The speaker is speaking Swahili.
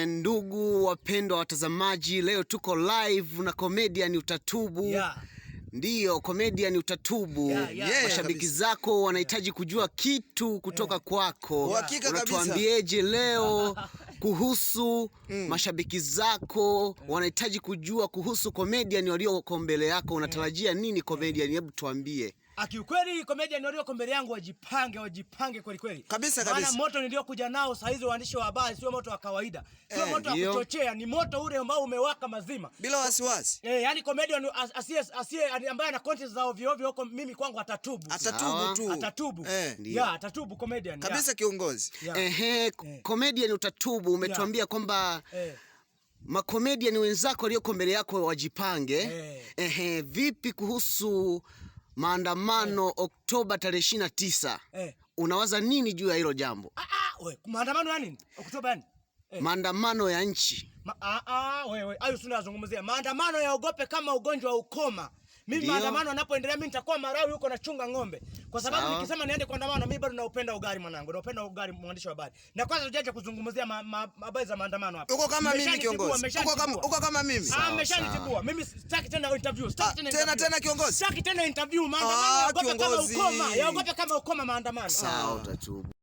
Ndugu wapendwa watazamaji, leo tuko live na Comedian Utatubu. Ndiyo, Comedian Utatubu. Mashabiki zako wanahitaji kujua kitu kutoka kwako. Unatuambieje leo kuhusu mashabiki zako wanahitaji kujua kuhusu Comedian walioko mbele yako. Unatarajia nini Comedian? Hebu tuambie. Kiukweli Comedian walioko mbele yangu wajipange kweli kweli. Kabisa. Maana moto niliokuja nao saa hizo waandishi wa habari sio moto wa kawaida. Sio moto wa kuchochea, ni moto ule ambao umewaka mazima. Bila wasiwasi. Yani Comedian asiye ambaye ana content za ovyo ovyo huko, mimi kwangu atatubu. Atatubu. Atatubu Comedian. Kabisa kiongozi. Comedian Utatubu umetuambia kwamba makomedian wenzako walioko mbele yako wajipange. Vipi kuhusu maandamano Oktoba tarehe 29? Unawaza nini juu ya hilo jambo? Maandamano ya nini? Oktoba yani? Maandamano ya nchi. Wewe, hayo tunazungumzia. Maandamano yaogope kama ugonjwa wa ukoma. Mimi maandamano yanapoendelea mimi nitakuwa Marawi huko nachunga ng'ombe. Kwa sababu nikisema niende kuandamana mimi bado naupenda ugali mwanangu. Naupenda ugali mwandishi wa habari. Na kwanza tujaje kuzungumzia habari za maandamano hapa. Uko kama mimi kiongozi. Uko kama mimi. Ameshanitibua. Mimi sitaki tena interview. Tena kiongozi. Sitaki tena interview. Maandamano yaogope kama ukoma. Yaogope kama ukoma maandamano. Sawa Utatubu.